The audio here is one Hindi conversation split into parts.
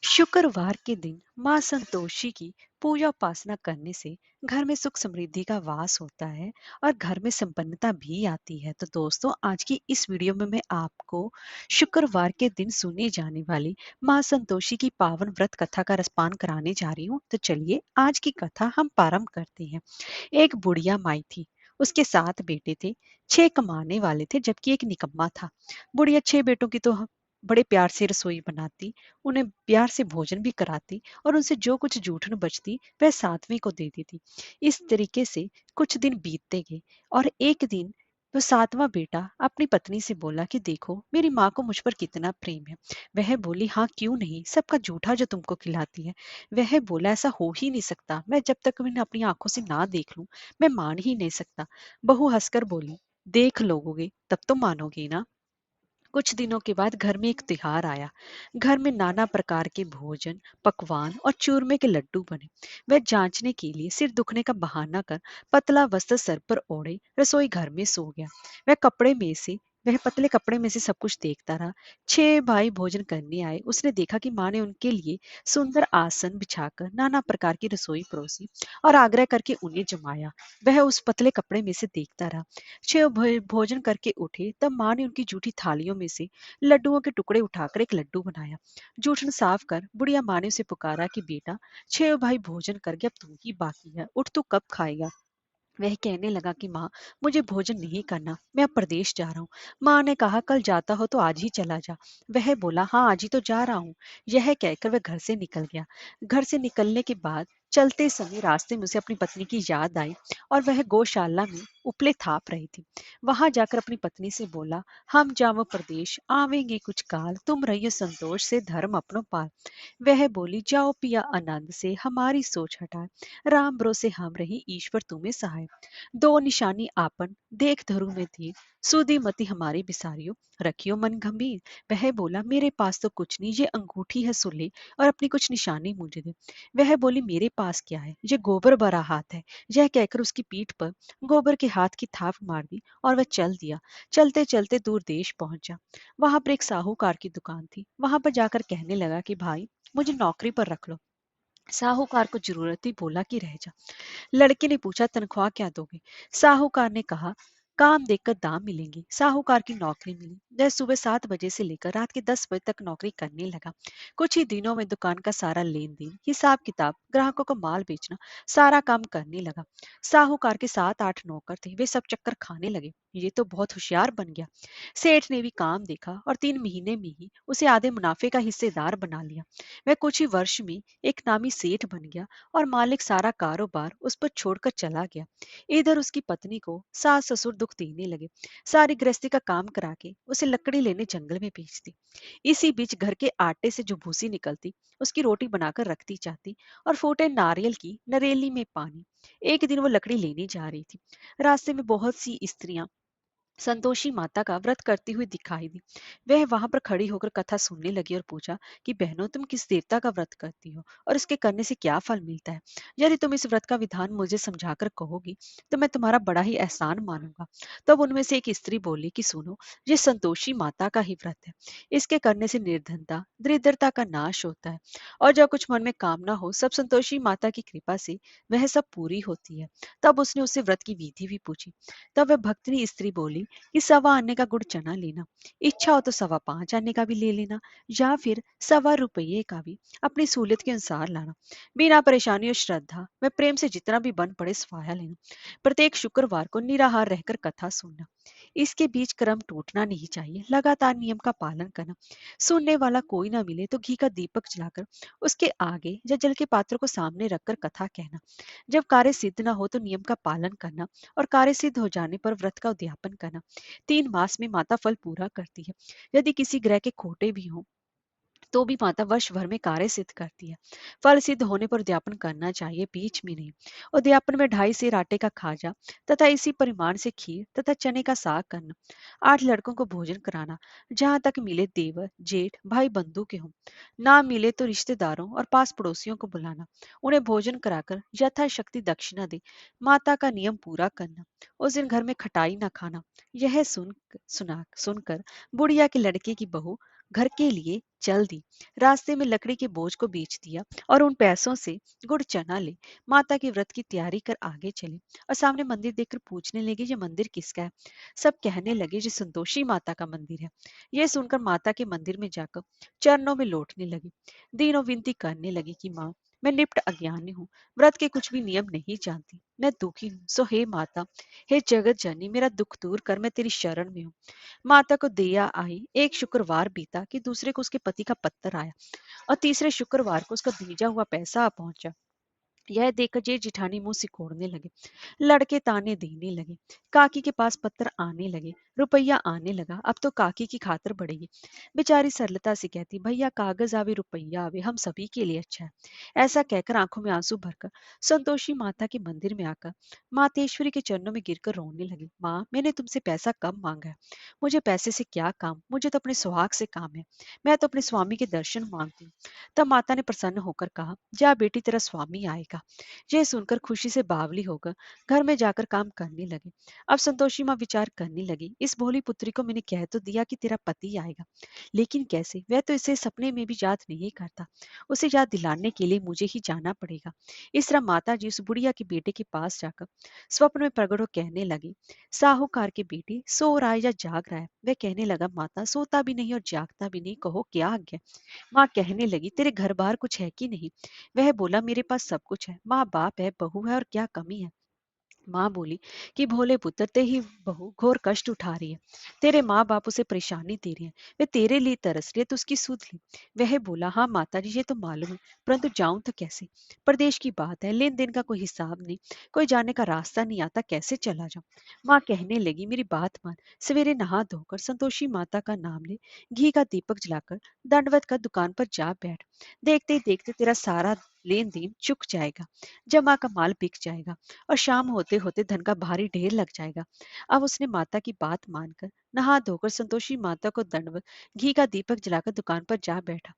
शुक्रवार के दिन माँ संतोषी की पूजा उपासना करने से घर में सुख समृद्धि का वास होता है और घर में संपन्नता भी आती है। तो दोस्तों, आज की इस वीडियो में मैं आपको शुक्रवार के दिन सुनी जाने वाली माँ संतोषी की पावन व्रत कथा का रसपान कराने जा रही हूँ। तो चलिए आज की कथा हम प्रारंभ करते हैं। एक बुढ़िया माई थी। उसके 7 बेटे थे। 6 कमाने वाले थे जबकि एक निकम्मा था। बुढ़िया 6 बेटों की तो बड़े प्यार से रसोई बनाती, उन्हें प्यार से भोजन भी कराती और उनसे जो कुछ जूठन बचती वह 7वीं को दे देती। इस तरीके से कुछ दिन बीतते गए और एक दिन वो 7वां बेटा अपनी पत्नी से बोला कि देखो मेरी माँ को मुझ पर कितना प्रेम है। वह बोली, हाँ क्यों नहीं, सबका जूठा जो तुमको खिलाती है। वह बोला, ऐसा हो ही नहीं सकता, मैं जब तक मैंने अपनी आंखों से ना देख लूं मैं मान ही नहीं सकता। बहू हंसकर बोली, देख लोगे तब तो मानोगे ना। कुछ दिनों के बाद घर में एक त्योहार आया। घर में नाना प्रकार के भोजन, पकवान और चूरमे के लड्डू बने। वह जांचने के लिए सिर दुखने का बहाना कर पतला वस्त्र सर पर ओढ़े रसोई घर में सो गया। वह कपड़े में से वह पतले कपड़े में से सब कुछ देखता रहा। 6 भाई भोजन करने आए। उसने देखा कि माँ ने उनके लिए सुंदर आसन बिछाकर नाना प्रकार की रसोई परोसी और आग्रह करके उन्हें जमाया। वह उस पतले कपड़े में से देखता रहा। 6 भोजन करके उठे तब माँ ने उनकी जूठी थालियों में से लड्डुओं के टुकड़े उठाकर एक लड्डू बनाया। जूठन साफ कर बुढ़िया माँ ने उसे पुकारा कि बेटा, 6 भाई भोजन कर गए, अब तू ही बाकी है, उठ तू कब खाएगा। वह कहने लगा कि माँ, मुझे भोजन नहीं करना, मैं अब प्रदेश जा रहा हूँ। माँ ने कहा, कल जाता हो तो आज ही चला जा। वह बोला, हाँ आज ही तो जा रहा हूँ। यह कहकर वह घर से निकल गया। घर से निकलने के बाद चलते समय रास्ते में उसे अपनी पत्नी की याद आई और वह गौशाला में उपले थाप रही थी। वहां जाकर अपनी पत्नी से बोला, हम जावो प्रदेश आवेंगे कुछ काल, तुम रहियो संतोष से धर्म अपनो पाल। वह बोली, जाओ पिया आनंद से हमारी सोच हटाए, राम भरोसे हम रही ईश्वर तुम्हें सहाय। दो निशानी आपन देख धरु में थी, सुधी मति हमारी बिसारियो, रखियो मन गंभीर। वह बोला, मेरे पास तो कुछ नहीं, ये अंगूठी है सुले और अपनी कुछ निशानी मुझे दे। वह बोली, मेरे पास क्या है, ये गोबर भरा हाथ है। यह कहकर उसकी पीठ पर गोबर के हाथ की थाप मार दी और वह चल दिया। चलते चलते दूर देश पहुंचा। वहां पर एक साहूकार की दुकान थी। वहां पर जाकर कहने लगा कि भाई, मुझे नौकरी पर रख लो। साहूकार को जरूरत ही, बोला कि रह जा। लड़के ने पूछा, तनख्वाह क्या दोगे। साहूकार ने कहा, काम देखकर दाम मिलेंगे। साहूकार की नौकरी मिली। वह सुबह 7 बजे से लेकर रात के 10 बजे तक नौकरी करने लगा। कुछ ही दिनों में दुकान का सारा लेन देन, हिसाब किताब, ग्राहकों को माल बेचना, सारा काम करने लगा। साहूकार के 7-8 नौकर थे, वे सब चक्कर खाने लगे। ये तो बहुत होशियार बन गया। सेठ ने भी काम देखा और 3 महीने में ही उसे आधे मुनाफे का हिस्सेदार बना लिया। वह कुछ ही वर्ष में एक नामी सेठ बन गया और मालिक सारा कारोबार उस पर छोड़कर चला गया। इधर उसकी पत्नी को सास ससुर दुख देने लगे। सारी गृहस्थी का काम करा के उसे लकड़ी लेने जंगल में भेजती। इसी बीच घर के आटे से जो भूसी निकलती उसकी रोटी बनाकर रखती जाती और फूटे नारियल की नरेली में पानी। एक दिन वो लकड़ी लेने जा रही थी। रास्ते में बहुत सी स्त्रियां संतोषी माता का व्रत करती हुई दिखाई दी। वह वहां पर खड़ी होकर कथा सुनने लगी और पूछा कि बहनों, तुम किस देवता का व्रत करती हो और इसके करने से क्या फल मिलता है। यदि तुम इस व्रत का विधान मुझे समझाकर कहोगी तो मैं तुम्हारा बड़ा ही एहसान मानूंगा। तब उनमें से एक स्त्री बोली कि सुनो, ये संतोषी माता का ही व्रत है। इसके करने से निर्धनता दरिद्रता का नाश होता है और जो कुछ मन में कामना हो सब संतोषी माता की कृपा से वह सब पूरी होती है। तब उसने उससे व्रत की विधि भी पूछी। तब वह भक्तनी स्त्री बोली कि 1.25 आने का गुड़ चना लेना, इच्छा हो तो 5.25 आने का भी ले लेना, या फिर 1.25 रुपये का भी अपनी सहूलियत के अनुसार लाना। बिना परेशानी और श्रद्धा व प्रेम से जितना भी बन पड़े स्वाहा लेना। प्रत्येक शुक्रवार को निराहार रहकर कथा सुनना। इसके बीच क्रम टूटना नहीं चाहिए, लगातार नियम का पालन करना। सुनने वाला कोई ना मिले तो घी का दीपक जलाकर उसके आगे या जल के पात्र को सामने रखकर कथा कहना। जब कार्य सिद्ध ना हो तो नियम का पालन करना और कार्य सिद्ध हो जाने पर व्रत का उद्यापन करना। 3 मास में माता फल पूरा करती है। यदि किसी ग्रह के खोटे भी हों तो भी माता वर्ष भर में कार्य सिद्ध करती है। फल सिद्ध होने पर उद्यापन करना चाहिए, बीच में नहीं। उद्यापन में 2.5 सेर आटे का खाजा तथा इसी परिमाण से खीर तथा चने का साग करना। 8 लड़कों को भोजन कराना, जहाँ तक मिले देवर जेठ भाई बंधु के हों। ना मिले तो रिश्तेदारों और पास पड़ोसियों को बुलाना, उन्हें भोजन कराकर यथाशक्ति दक्षिणा दे। माता का नियम पूरा करना। उस दिन घर में खटाई न खाना। यह सुनकर बुढ़िया के लड़के की बहू घर के लिए चल दी। रास्ते में लकड़ी के बोझ को बेच दिया और उन पैसों से गुड़ चना ले माता के व्रत की तैयारी कर आगे चले। और सामने मंदिर देखकर पूछने लगे, ये मंदिर किसका है? सब कहने लगे, ये संतोषी माता का मंदिर है। यह सुनकर माता के मंदिर में जाकर चरणों में लौटने लगी। दीनों विनती करने लगी कि माँ, मैं निप्ट अज्ञानी हूँ, व्रत के कुछ भी नियम नहीं जानती, मैं दुखी हूँ। सो हे माता, हे जगत जननी, मेरा दुख दूर कर, मैं तेरी शरण में हूँ। माता को दया आई। एक शुक्रवार बीता कि दूसरे को उसके पति का पत्र आया और तीसरे शुक्रवार को उसका भेजा हुआ पैसा आ पहुंचा। यह देखकर जे जिठानी मुंह सिकोड़ने लगे, लड़के ताने देने लगे। काकी के पास पत्थर आने लगे, रुपया आने लगा, अब तो काकी की खातर बढ़ेगी। बेचारी सरलता से कहती, भैया कागज आवे रुपया आवे, हम सभी के लिए अच्छा है। ऐसा कहकर आंखों में आंसू भरकर संतोषी माता के मंदिर में आकर मातेश्वरी के चरणों में गिरकर रोने लगी। माँ, मैंने तुमसे पैसा कम मांगा है, मुझे पैसे से क्या काम, मुझे तो अपने सुहाग से काम है, मैं तो अपने स्वामी के दर्शन मांगती हूँ। तब माता ने प्रसन्न होकर कहा, जा बेटी, तेरा स्वामी आएगा। यह सुनकर खुशी से बावली होकर घर में जाकर काम करने लगे। अब संतोषी माँ विचार करने लगी, इस भोली पुत्री को मैंने कह तो दिया कि तेरा पति आएगा, लेकिन कैसे? वह तो इसे सपने में भी याद नहीं करता। उसे याद दिलाने के लिए मुझे ही जाना पड़ेगा। इस तरह माता जी उस बुढ़िया के बेटे के पास जाकर स्वप्न में प्रकट हो कहने लगी, साहूकार के बेटे सो रहा है या जाग रहा है? वह कहने लगा, माता सोता भी नहीं और जागता भी नहीं, कहो क्या आज्ञा। माँ कहने लगी, तेरे घर बार कुछ है कि नहीं? वह बोला, मेरे पास सब कुछ है, माँ बाप है, बहू है, और क्या कमी है? माँ बोली कि भोले पुत्र, ते ही बहू घोर कष्ट उठा रही है, तेरे माँ बाप उसे परेशानी दे रहे हैं, वे तेरे लिए तरस रही है, तो उसकी सुध ली। वह बोला, हाँ माता जी, ये तो मालूम है, परंतु जाऊं तो कैसे? प्रदेश की बात है, लेन देन का कोई हिसाब नहीं, कोई जाने का रास्ता नहीं आता, कैसे चला जाऊं? माँ कहने लगी, मेरी बात मान, सवेरे नहा धोकर संतोषी माता का नाम ले, घी का दीपक जलाकर दंडवत का दुकान पर जा बैठ। देखते ही देखते तेरा सारा लेन देन चुक जाएगा, जमा का माल बिक जाएगा और शाम होते होते धन का भारी ढेर लग जाएगा। अब उसने माता की बात मानकर नहा धोकर संतोषी माता को दंडवत घी का दीपक जलाकर दुकान पर जा बैठा।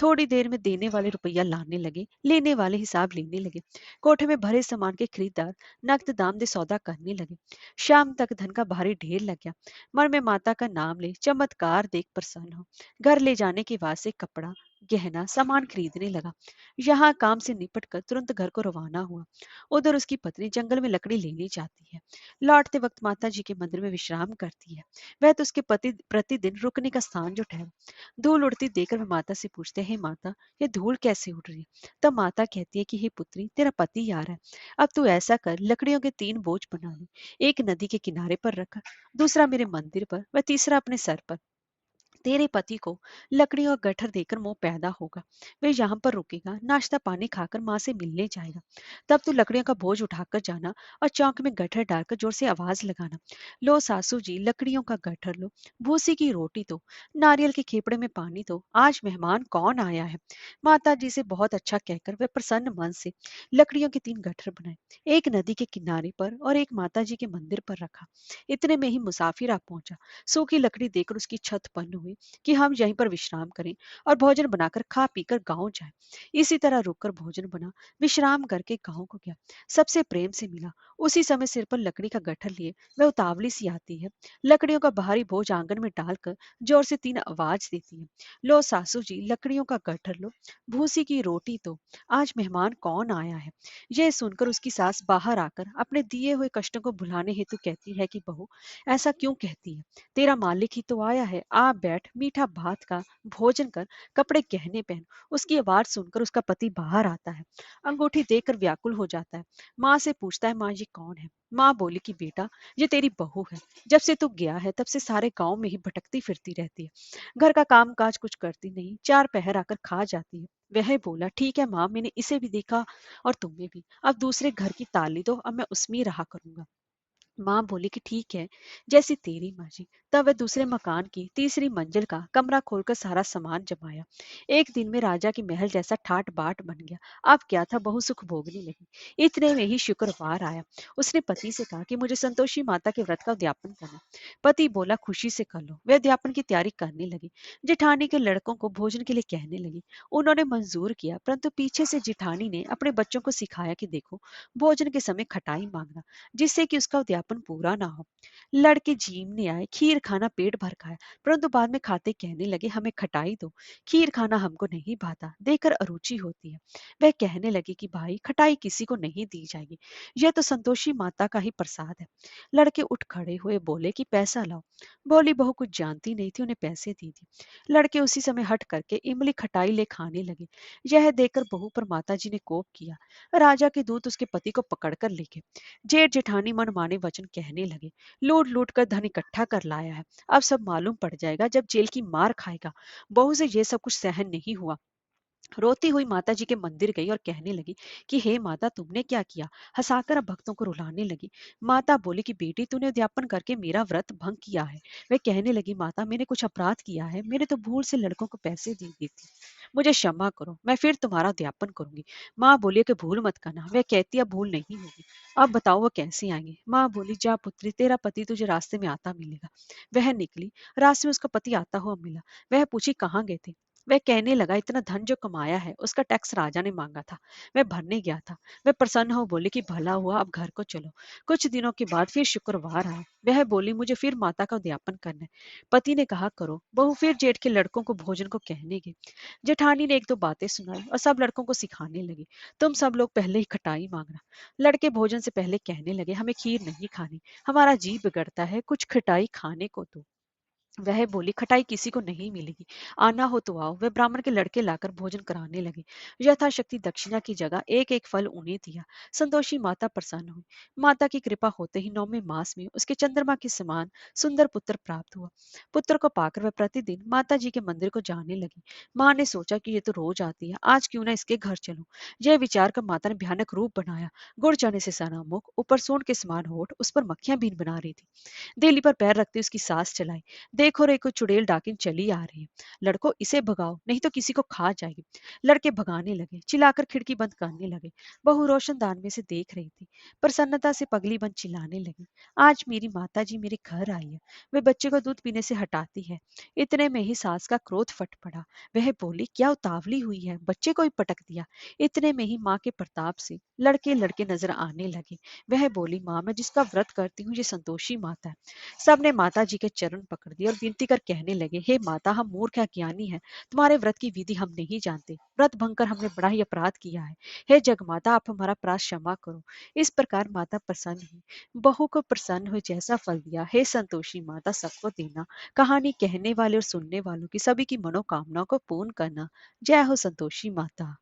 थोड़ी देर में देने वाले रुपया लाने लगे, लेने वाले हिसाब लेने लगे। कोठे में भरे सामान के खरीदार नकद दाम दे सौदा करने लगे। शाम तक धन का भारी ढेर लग गया। मन में माता का नाम ले चमत्कार देख प्रसन्न हो घर ले जाने के वास्ते कपड़ा गहना सामान खरीदने लगा। यहाँ काम से निपट कर तुरंत घर को रवाना हुआ। उधर उसकी पत्नी जंगल में लकड़ी लेने जाती है। लौटते वक्त माता जी के मंदिर में विश्राम करती है। वह तो उसके पति प्रतिदिन रुकने का स्थान जो ठहरा। धूल उड़ती देखकर वह माता से पूछते हैं, माता ये धूल कैसे उड़ रही है? तब माता कहती है कि हे पुत्री, तेरा पति आ रहा है, अब तू ऐसा कर, लकड़ियों के 3 बोझ बना ले, एक नदी के किनारे पर रखा, दूसरा मेरे मंदिर पर व तीसरा अपने सर पर। तेरे पति को लकड़ी और गट्ठर देकर मोह पैदा होगा। वे यहाँ पर रुकेगा, नाश्ता पानी खाकर माँ से मिलने जाएगा। तब तू लकड़ियों का बोझ उठाकर जाना और चौक में गट्ठर डालकर जोर से आवाज लगाना, लो सासू जी लकड़ियों का गट्ठर लो, भूसी की रोटी दो, नारियल के खेपड़े में पानी दो, आज मेहमान कौन आया है। माता जी से बहुत अच्छा कहकर वे प्रसन्न मन से लकड़ियों के 3 गट्ठर बनाए, एक नदी के किनारे पर और एक माता जी के मंदिर पर रखा। इतने में ही मुसाफिर आ पहुंचा। सूखी लकड़ी देकर उसकी छत पन्न हुई कि हम यहीं पर विश्राम करें और भोजन बनाकर खा पीकर गांव जाएं। इसी तरह रुककर भोजन बना, विश्राम करके गांव को गया, सबसे प्रेम से मिला। उसी समय सिर पर लकड़ी का गट्ठर लिए वह उतावली सी आती है, लकड़ियों का भारी बोझ आंगन में डालकर जोर से 3 आवाज देती है, लो सासू जी लकड़ियों का गट्ठर लो, भूसी की रोटी दो, आज मेहमान कौन आया है। यह सुनकर उसकी सास बाहर आकर अपने दिए हुए कष्टों को भुलाने हेतु कहती है कि बहू ऐसा क्यों कहती है, तेरा मालिक ही तो आया है, आ बैठ, मीठा भात का भोजन कर, कपड़े गहने पहन। उसकी आवाज सुनकर उसका पति बाहर आता है, अंगूठी देखकर व्याकुल हो जाता है। माँ से पूछता है, माँ ये कौन है? माँ बोली कि बेटा ये तेरी बहू है, जब से तू गया है तब से सारे गांव में ही भटकती फिरती रहती है, घर का काम काज कुछ करती नहीं, 4 पहर आकर खा जाती है। वह बोला, ठीक है माँ, मैंने इसे भी देखा और तुम्हें भी, अब दूसरे घर की ताली दो, अब मैं उसमें ही रहा करूंगा। माँ बोली कि ठीक है, जैसी तेरी मर्जी। तब वह दूसरे मकान की तीसरी मंजिल का कमरा खोलकर सारा सामान जमाया। एक दिन में राजा की महल जैसा ठाट बाट बन गया। अब क्या था, बहु सुख भोगने लगी। इतने में ही शुक्रवार आया। उसने पति से कहा कि मुझे संतोषी माता के व्रत का उद्यापन करना। पति बोला, खुशी से कर लो। वे उद्यापन की तैयारी करने लगी। जेठानी के लड़कों को भोजन के लिए कहने लगी। उन्होंने मंजूर किया, परंतु पीछे से जेठानी ने अपने बच्चों को सिखाया कि देखो, भोजन के समय खटाई मांगना, जिससे कि उसका उद्यापन उद्यापन पूरा ना हो। लड़के जीमने आए, खीर खाना पेट भर खाया, परंतु बाद में खाते कहने लगे हमें खटाई दो, खीर खाना हमको नहीं भाता, देकर अरुचि होती है। वह कहने लगे कि भाई खटाई किसी को नहीं दी जाएगी, यह तो संतोषी माता का ही प्रसाद है। लड़के उठ खड़े हुए बोले कि पैसा लाओ। भोली बहू कुछ जानती नहीं थी, उन्हें पैसे दे दी। लड़के उसी समय हट करके इमली खटाई ले खाने लगे। यह देखकर बहू पर माताजी ने कोप किया। राजा के दूत उसके पति को पकड़कर ले गए। जेठ जेठानी मनमाने वचन कहने लगे, लूट लूट कर धन इकट्ठा कर लाया है, अब सब मालूम पड़ जाएगा जब जेल की मार खाएगा। बहू से ये सब कुछ सहन नहीं हुआ। रोती हुई माता जी के मंदिर गई और कहने लगी कि हे माता तुमने क्या किया। हंसाकर अब भक्तों को रुलाने लगी। माता बोली कि बेटी तूने उद्यापन करके मेरा व्रत भंग किया है। वह कहने लगी माता मैंने कुछ अपराध किया है, मैंने तो भूल से लड़कों को पैसे दे दिए थे, मुझे क्षमा करो, मैं फिर तुम्हारा उद्यापन करूंगी। माँ बोली कि भूल मत करना। वह कहती अब भूल नहीं होगी। अब बताओ वो कैसे आएंगे। माँ बोली जा पुत्री तेरा पति तुझे रास्ते में आता मिलेगा। वह निकली। रास्ते में उसका पति आता हुआ मिला। वह पूछी कहाँ गए थे। वह कहने लगा इतना धन जो कमाया है उसका टैक्स राजा ने मांगा था, मैं भरने गया था। वह प्रसन्न हो बोली कि भला हुआ अब घर को चलो। कुछ दिनों के बाद फिर शुक्रवार आया। वह बोली मुझे फिर माता का उद्यापन करना है। पति ने कहा करो। बहू फिर जेठ के लड़कों को भोजन को कहने गई। जेठानी ने एक दो बातें सुनाई और सब लड़कों को सिखाने लगी, तुम सब लोग पहले ही खटाई मांगना। लड़के भोजन से पहले कहने लगे हमें खीर नहीं खानी, हमारा जी बिगड़ता है, कुछ खटाई खाने को दो। वह बोली खटाई किसी को नहीं मिलेगी, आना हो तो आओ। वह ब्राह्मण के लड़के लाकर भोजन कराने लगे। यथाशक्ति दक्षिणा की जगह एक एक फल उन्हें दिया। संतोषी माता प्रसन्न हुई। माता की कृपा होते ही 9वें मास में उसके चंद्रमा के समान सुंदर पुत्र प्राप्त हुआ। पुत्र को पाकर वह प्रतिदिन माता जी के मंदिर को जाने लगी। माँ ने सोचा कि ये तो रोज आती है, आज क्यों ना इसके घर चलूं। यह विचार कर माता ने भयानक रूप बनाया। गुड़ चने से सना मुख, ऊपर सोन के समान होठ, उस पर मक्खियां बीन बना रही थी। देली पर पैर रखते उसकी सांस चलाई। देखो रे कोई चुड़ैल डाकिन चली आ रही है, लड़को इसे भगाओ नहीं तो किसी को खा जाएगी। लड़के भगाने लगे, चिल्लाकर खिड़की बंद करने लगे। बहू रोशनदान में से देख रही थी। प्रसन्नता से पगली बन चिल्लाने लगी, आज मेरी माता जी मेरे घर आई है, वे बच्चे को दूध पीने से हटाती है। इतने में ही सास का क्रोध फट पड़ा। वह बोली क्या उतावली हुई है, बच्चे को ही पटक दिया। इतने में ही माँ के प्रताप से लड़के लड़के नजर आने लगे। वह बोली माँ मैं जिसका व्रत करती हूँ ये संतोषी माता है। सबने माता जी के चरण पकड़ दिए और विनती कर कहने लगे, हे माता हम मूर्ख अज्ञानी हैं, तुम्हारे व्रत की विधि हम नहीं जानते, व्रत भंग कर हमने बड़ा ही अपराध किया है। हे जगमाता आप हमारा अपराध क्षमा करो। इस प्रकार माता प्रसन्न हुई। बहू को प्रसन्न हुई जैसा फल दिया, हे संतोषी माता सबको देना। कहानी कहने वाले और सुनने वालों की सभी की मनोकामनाओं को पूर्ण करना। जय हो संतोषी माता।